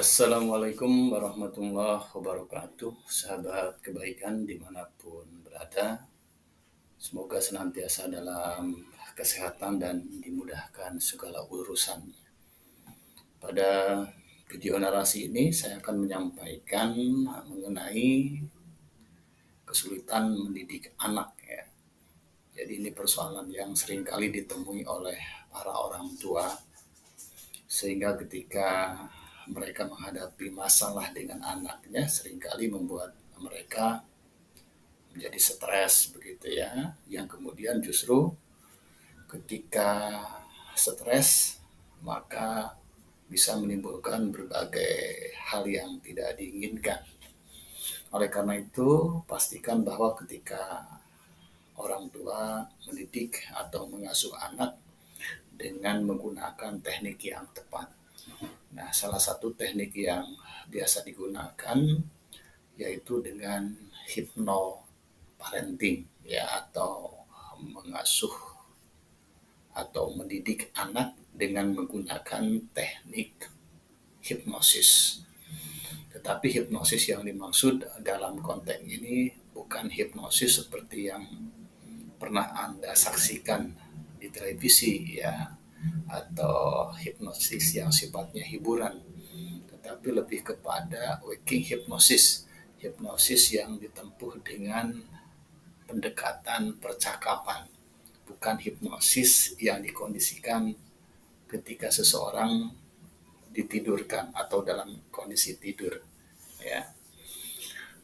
Assalamualaikum warahmatullahi wabarakatuh, sahabat kebaikan dimanapun berada. Semoga senantiasa dalam kesehatan dan dimudahkan segala urusannya. Pada video narasi ini saya akan menyampaikan mengenai kesulitan mendidik anak ya. Jadi ini persoalan yang seringkali ditemui oleh para orang tua, sehingga ketika mereka menghadapi masalah dengan anaknya seringkali membuat mereka menjadi stres begitu ya, yang kemudian justru ketika stres maka bisa menimbulkan berbagai hal yang tidak diinginkan. Oleh karena itu pastikan bahwa ketika orang tua mendidik atau mengasuh anak dengan menggunakan teknik yang tepat. Nah, salah satu teknik yang biasa digunakan yaitu dengan hypnoparenting ya, atau mengasuh atau mendidik anak dengan menggunakan teknik hipnosis. Tetapi hipnosis yang dimaksud dalam konteks ini bukan hipnosis seperti yang pernah Anda saksikan di televisi ya, atau hipnosis yang sifatnya hiburan, tetapi lebih kepada waking hipnosis, hipnosis yang ditempuh dengan pendekatan percakapan, bukan hipnosis yang dikondisikan ketika seseorang ditidurkan atau dalam kondisi tidur ya.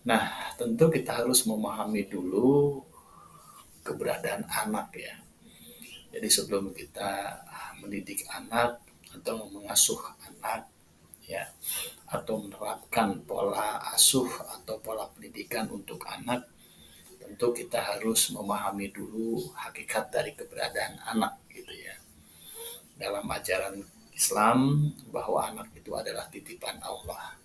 Nah, tentu kita harus memahami dulu keberadaan anak ya. Jadi sebelum kita mendidik anak atau mengasuh anak ya, atau menerapkan pola asuh atau pola pendidikan untuk anak, tentu kita harus memahami dulu hakikat dari keberadaan anak gitu ya. Dalam ajaran Islam bahwa anak itu adalah titipan Allah.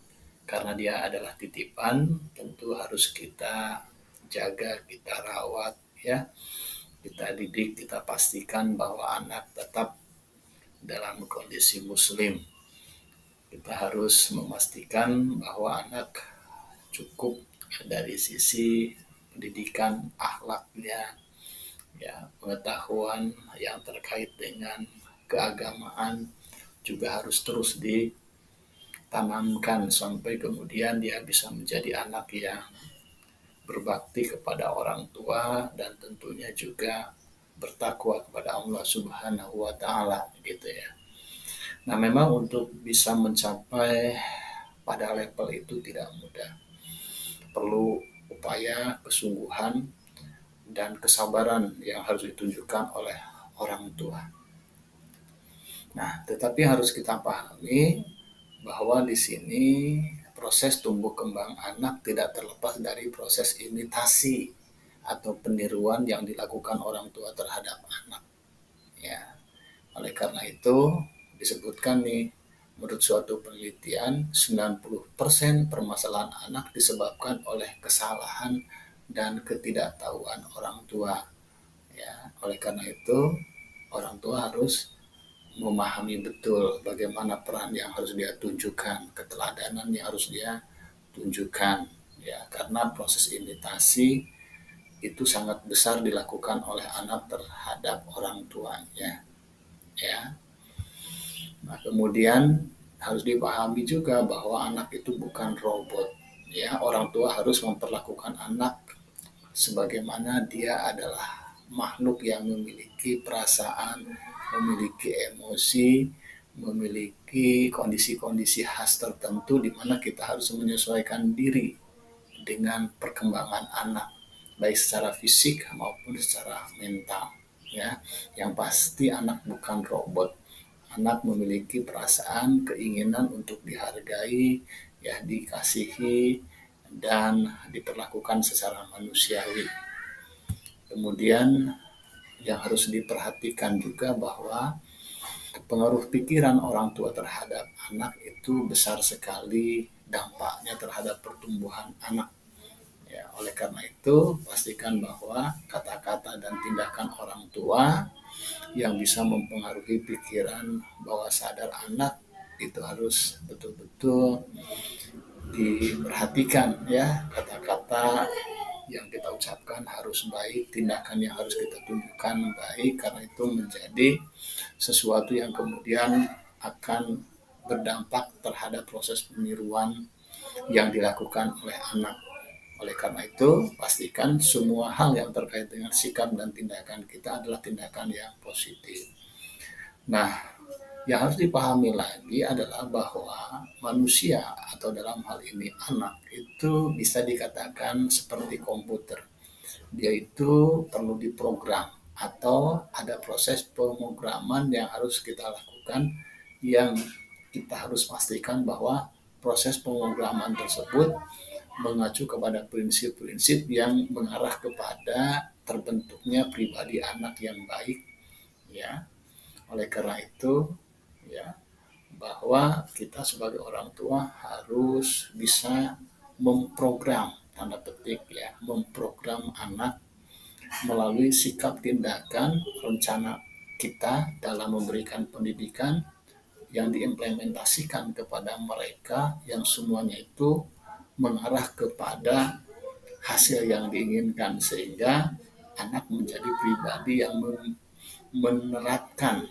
Karena dia adalah titipan, tentu harus kita jaga, kita rawat ya. Kita didik, kita pastikan bahwa anak tetap dalam kondisi muslim. Kita harus memastikan bahwa anak cukup dari sisi pendidikan, akhlaknya, ya, pengetahuan yang terkait dengan keagamaan juga harus terus ditanamkan sampai kemudian dia bisa menjadi anak yang berbakti kepada orang tua dan tentunya juga bertakwa kepada Allah Subhanahu wa taala gitu ya. Nah, memang untuk bisa mencapai pada level itu tidak mudah. Perlu upaya, kesungguhan dan kesabaran yang harus ditunjukkan oleh orang tua. Nah, tetapi harus kita pahami bahwa di sini proses tumbuh kembang anak tidak terlepas dari proses imitasi atau peniruan yang dilakukan orang tua terhadap anak. Ya, oleh karena itu disebutkan nih, menurut suatu penelitian 90% permasalahan anak disebabkan oleh kesalahan dan ketidaktahuan orang tua. Ya, oleh karena itu orang tua harus memahami betul bagaimana peran yang harus dia tunjukkan, keteladanan yang harus dia tunjukkan ya, karena proses imitasi itu sangat besar dilakukan oleh anak terhadap orang tuanya ya. Nah, kemudian harus dipahami juga bahwa anak itu bukan robot ya. Orang tua harus memperlakukan anak sebagaimana dia adalah makhluk yang memiliki perasaan, memiliki emosi, memiliki kondisi-kondisi khas tertentu di mana kita harus menyesuaikan diri dengan perkembangan anak, baik secara fisik maupun secara mental ya. Yang pasti anak bukan robot. Anak memiliki perasaan, keinginan untuk dihargai, ya, dikasihi dan diperlakukan secara manusiawi. Kemudian yang harus diperhatikan juga bahwa pengaruh pikiran orang tua terhadap anak itu besar sekali dampaknya terhadap pertumbuhan anak. Ya, oleh karena itu pastikan bahwa kata-kata dan tindakan orang tua yang bisa mempengaruhi pikiran bawah sadar anak itu harus betul-betul diperhatikan ya, kata-kata yang kita ucapkan harus baik, tindakan yang harus kita tunjukkan baik, karena itu menjadi sesuatu yang kemudian akan berdampak terhadap proses peniruan yang dilakukan oleh anak. Oleh karena itu, pastikan semua hal yang terkait dengan sikap dan tindakan kita adalah tindakan yang positif. Nah, yang harus dipahami lagi adalah bahwa manusia atau dalam hal ini anak itu bisa dikatakan seperti komputer. Dia itu perlu diprogram atau ada proses pemrograman yang harus kita lakukan, yang kita harus pastikan bahwa proses pemrograman tersebut mengacu kepada prinsip-prinsip yang mengarah kepada terbentuknya pribadi anak yang baik ya. Oleh karena itu ya, bahwa kita sebagai orang tua harus bisa memprogram, tanda petik ya, memprogram anak melalui sikap, tindakan, rencana kita dalam memberikan pendidikan yang diimplementasikan kepada mereka, yang semuanya itu mengarah kepada hasil yang diinginkan, sehingga anak menjadi pribadi yang menerapkan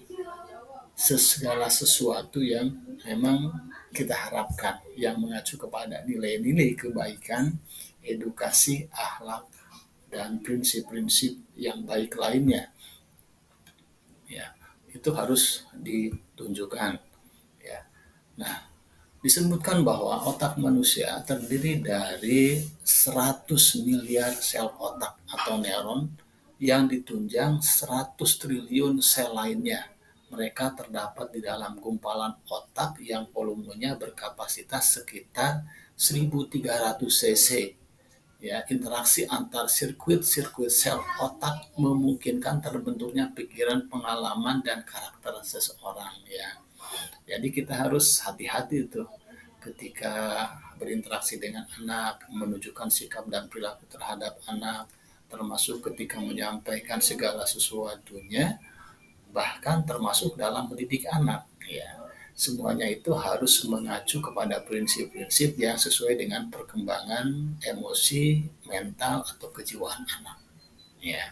segala sesuatu yang memang kita harapkan, yang mengacu kepada nilai-nilai kebaikan, edukasi, akhlak, dan prinsip-prinsip yang baik lainnya. Ya, itu harus ditunjukkan. Ya. Nah, disebutkan bahwa otak manusia terdiri dari 100 miliar sel otak atau neuron yang ditunjang 100 triliun sel lainnya. Mereka terdapat di dalam gumpalan otak yang volumenya berkapasitas sekitar 1.300 cc. Ya, interaksi antar sirkuit-sirkuit sel otak memungkinkan terbentuknya pikiran, pengalaman, dan karakter seseorang. Ya, jadi kita harus hati-hati tuh ketika berinteraksi dengan anak, menunjukkan sikap dan perilaku terhadap anak, termasuk ketika menyampaikan segala sesuatunya, bahkan termasuk dalam mendidik anak. Ya, semuanya itu harus mengacu kepada prinsip-prinsip yang sesuai dengan perkembangan emosi, mental, atau kejiwaan anak. Ya,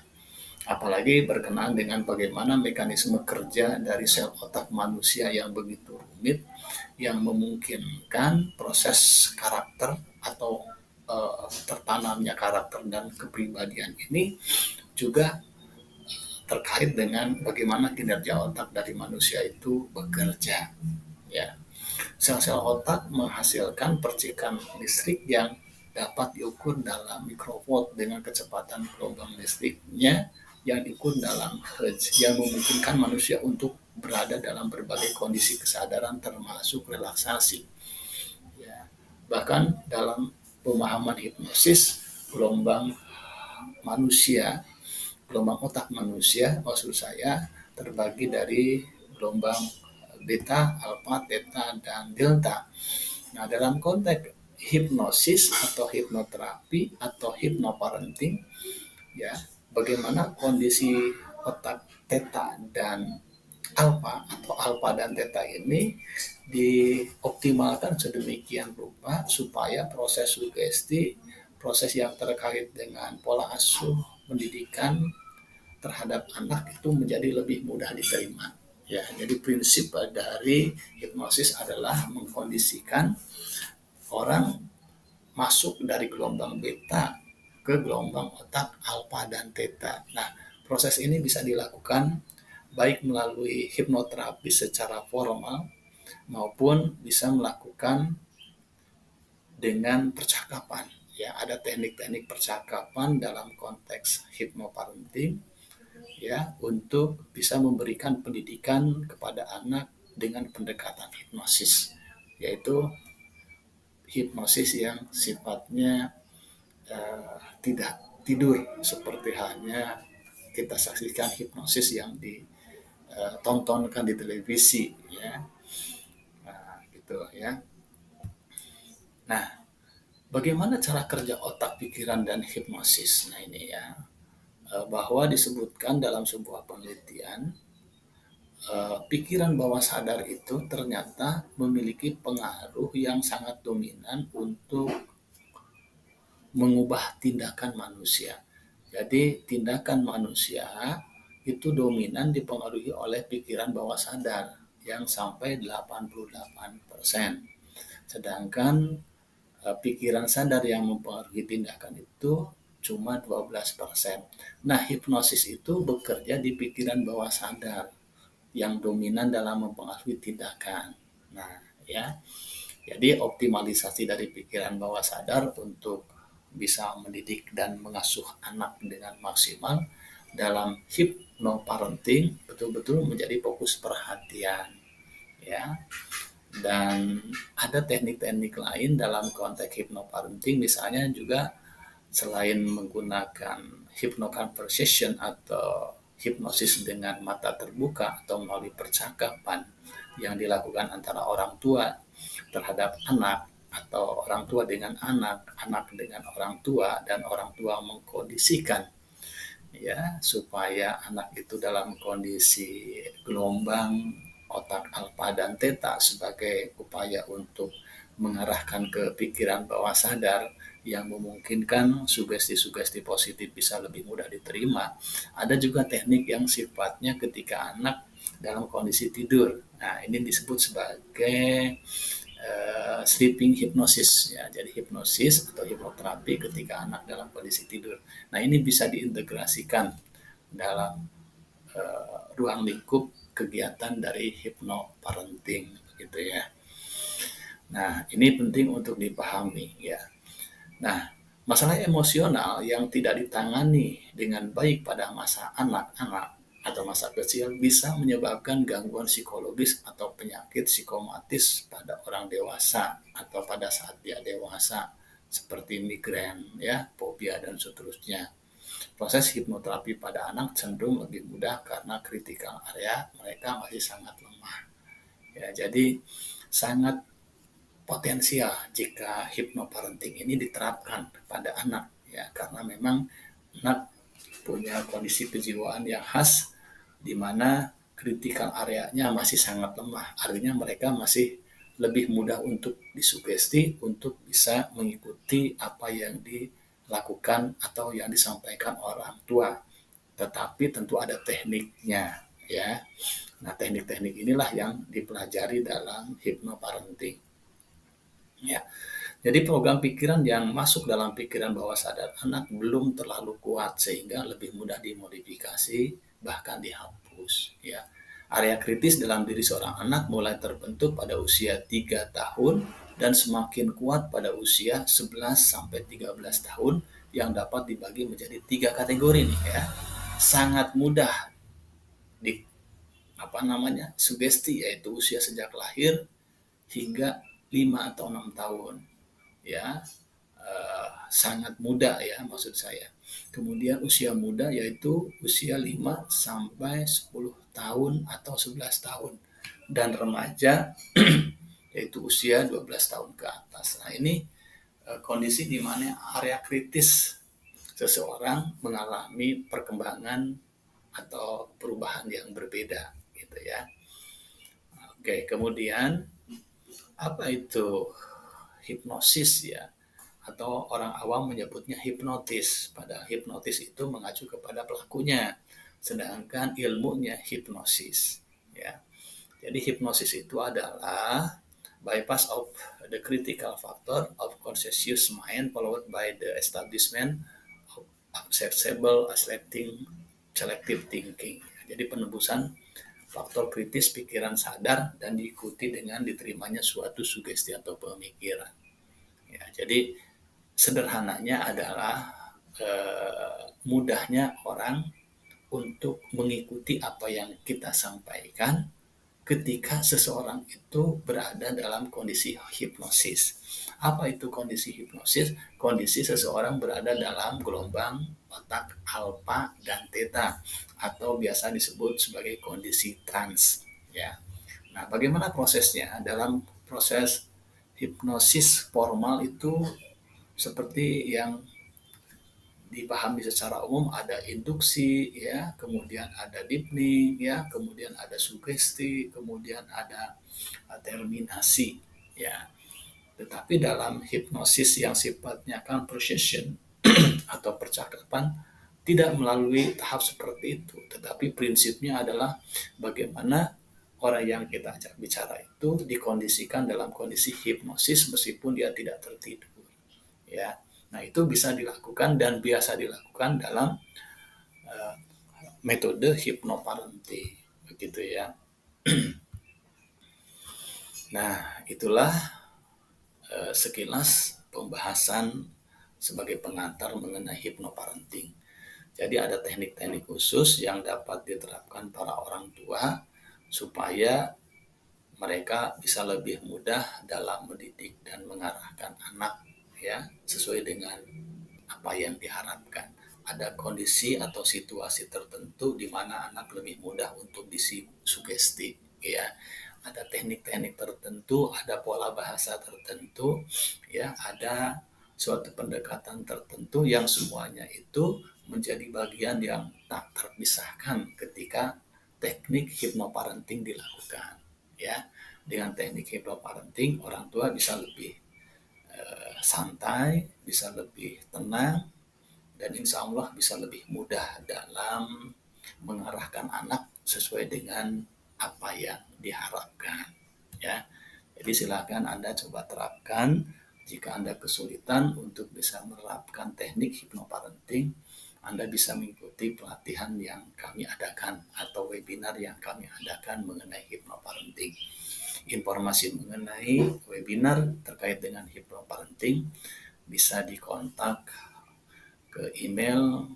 apalagi berkenaan dengan bagaimana mekanisme kerja dari sel otak manusia yang begitu rumit, yang memungkinkan proses karakter atau tertanamnya karakter dan kepribadian ini juga terkait dengan bagaimana kinerja otak dari manusia itu bekerja. Ya, sel-sel otak menghasilkan percikan listrik yang dapat diukur dalam mikrowatt dengan kecepatan gelombang listriknya yang diukur dalam hertz, yang memungkinkan manusia untuk berada dalam berbagai kondisi kesadaran termasuk relaksasi. Ya. Bahkan dalam pemahaman hipnosis, gelombang manusia, gelombang otak manusia, maksud saya, terbagi dari gelombang beta, alfa, theta, dan delta. Nah, dalam konteks hipnosis atau hipnoterapi atau hipnoparenting, ya, bagaimana kondisi otak theta dan alfa atau alfa dan theta ini dioptimalkan sedemikian rupa supaya proses sugesti, proses yang terkait dengan pola asuh, pendidikan terhadap anak itu menjadi lebih mudah diterima. Ya, jadi prinsip dari hipnosis adalah mengkondisikan orang masuk dari gelombang beta ke gelombang otak alfa dan theta. Nah, proses ini bisa dilakukan baik melalui hipnoterapi secara formal maupun bisa melakukan dengan percakapan. Ya, ada teknik-teknik percakapan dalam konteks hipnoparenting ya, untuk bisa memberikan pendidikan kepada anak dengan pendekatan hipnosis, yaitu hipnosis yang sifatnya tidak tidur seperti halnya kita saksikan hipnosis yang ditontonkan di televisi ya. Nah, gitu ya. Nah, bagaimana cara kerja otak, pikiran, dan hipnosis? Nah, ini ya, bahwa disebutkan dalam sebuah penelitian pikiran bawah sadar itu ternyata memiliki pengaruh yang sangat dominan untuk mengubah tindakan manusia. Jadi tindakan manusia itu dominan dipengaruhi oleh pikiran bawah sadar yang sampai 88%. Sedangkan pikiran sadar yang mempengaruhi tindakan itu cuma 12%. Nah, hipnosis itu bekerja di pikiran bawah sadar yang dominan dalam mempengaruhi tindakan. Nah, ya. Jadi optimalisasi dari pikiran bawah sadar untuk bisa mendidik dan mengasuh anak dengan maksimal dalam hypnoparenting betul-betul menjadi fokus perhatian, ya. Dan ada teknik-teknik lain dalam konteks hypnoparenting, misalnya juga selain menggunakan hypnoconversation atau hipnosis dengan mata terbuka atau melalui percakapan yang dilakukan antara orang tua terhadap anak atau orang tua dengan anak, anak dengan orang tua, dan orang tua mengkondisikan ya supaya anak itu dalam kondisi gelombang otak alfa dan theta sebagai upaya untuk mengarahkan ke pikiran bawah sadar yang memungkinkan sugesti-sugesti positif bisa lebih mudah diterima. Ada juga teknik yang sifatnya ketika anak dalam kondisi tidur. Nah, ini disebut sebagai sleeping hypnosis ya. Jadi hipnosis atau hipnoterapi ketika anak dalam kondisi tidur. Nah, ini bisa diintegrasikan dalam ruang lingkup kegiatan dari hypnoparenting gitu ya. Nah, ini penting untuk dipahami ya. Nah, masalah emosional yang tidak ditangani dengan baik pada masa anak-anak atau masa kecil bisa menyebabkan gangguan psikologis atau penyakit psikomatis pada orang dewasa atau pada saat dia dewasa seperti migrain, ya, fobia dan seterusnya. Proses hipnoterapi pada anak cenderung lebih mudah karena kritikal area mereka masih sangat lemah. Ya, jadi sangat potensial jika hipnoparenting ini diterapkan pada anak ya, karena memang anak punya kondisi kejiwaan yang khas di mana kritikal areanya masih sangat lemah. Artinya mereka masih lebih mudah untuk disugesti untuk bisa mengikuti apa yang dilakukan atau yang disampaikan orang tua. Tetapi tentu ada tekniknya ya. Nah, teknik-teknik inilah yang dipelajari dalam hipnoparenting. Ya. Jadi program pikiran yang masuk dalam pikiran bawah sadar anak belum terlalu kuat sehingga lebih mudah dimodifikasi bahkan dihapus ya. Area kritis dalam diri seorang anak mulai terbentuk pada usia 3 tahun dan semakin kuat pada usia 11 sampai 13 tahun yang dapat dibagi menjadi 3 kategori nih ya. Sangat mudah di sugesti yaitu usia sejak lahir hingga 5 atau 6 tahun ya, sangat muda ya maksud saya. Kemudian usia muda yaitu usia 5 sampai 10 tahun atau 11 tahun dan remaja yaitu usia 12 tahun ke atas. Nah, ini kondisi di mana area kritis seseorang mengalami perkembangan atau perubahan yang berbeda gitu ya. Oke, kemudian apa itu hipnosis ya, atau orang awam menyebutnya hipnotis. Pada hipnotis itu mengacu kepada pelakunya, sedangkan ilmunya hipnosis ya. Jadi hipnosis itu adalah bypass of the critical factor of conscious mind followed by the establishment of accessible selective thinking. Jadi penebusan faktor kritis pikiran sadar dan diikuti dengan diterimanya suatu sugesti atau pemikiran. Ya, jadi sederhananya adalah mudahnya orang untuk mengikuti apa yang kita sampaikan ketika seseorang itu berada dalam kondisi hipnosis. Apa itu kondisi hipnosis? Kondisi seseorang berada dalam gelombang otak alfa dan theta atau biasa disebut sebagai kondisi trans ya. Nah, bagaimana prosesnya? Dalam proses hipnosis formal itu seperti yang dipahami secara umum ada induksi ya, kemudian ada deepening ya, kemudian ada sugesti, kemudian ada terminasi ya. Tetapi dalam hipnosis yang sifatnya conversation atau percakapan tidak melalui tahap seperti itu, tetapi prinsipnya adalah bagaimana orang yang kita ajak bicara itu dikondisikan dalam kondisi hipnosis meskipun dia tidak tertidur ya. Nah, itu bisa dilakukan dan biasa dilakukan dalam uh, metode hipnoparenting begitu ya. Nah, itulah sekilas pembahasan sebagai pengantar mengenai hipnoparenting. Jadi ada teknik-teknik khusus yang dapat diterapkan para orang tua supaya mereka bisa lebih mudah dalam mendidik dan mengarahkan anak ya sesuai dengan apa yang diharapkan. Ada kondisi atau situasi tertentu di mana anak lebih mudah untuk disugesti ya. Ada teknik-teknik tertentu, ada pola bahasa tertentu, ya, ada suatu pendekatan tertentu yang semuanya itu menjadi bagian yang tak terpisahkan ketika teknik hipnoparenting dilakukan. Ya, dengan teknik hipnoparenting orang tua bisa lebih santai, bisa lebih tenang, dan insya Allah bisa lebih mudah dalam mengarahkan anak sesuai dengan apa yang diharapkan ya. Jadi silakan Anda coba terapkan. Jika Anda kesulitan untuk bisa menerapkan teknik hipnoparenting, Anda bisa mengikuti pelatihan yang kami adakan atau webinar yang kami adakan mengenai hipnoparenting. Informasi mengenai webinar terkait dengan hipnoparenting bisa dikontak ke email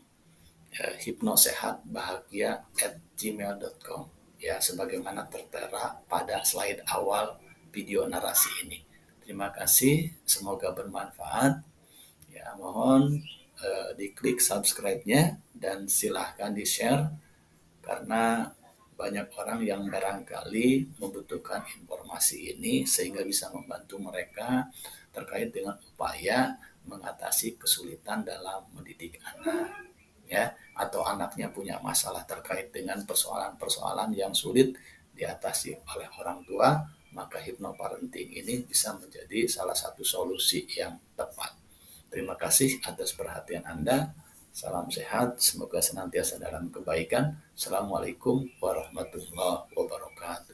hipnosehatbahagia@gmail.com ya, sebagaimana tertera pada slide awal video narasi ini. Terima kasih, semoga bermanfaat. Ya, mohon diklik subscribe-nya dan silahkan di-share karena banyak orang yang barangkali membutuhkan informasi ini sehingga bisa membantu mereka terkait dengan upaya mengatasi kesulitan dalam mendidik anak ya, atau anaknya punya masalah terkait dengan persoalan-persoalan yang sulit diatasi oleh orang tua, maka hipnoparenting ini bisa menjadi salah satu solusi yang tepat. Terima kasih atas perhatian Anda. Salam sehat, semoga senantiasa dalam kebaikan. Assalamualaikum warahmatullahi wabarakatuh.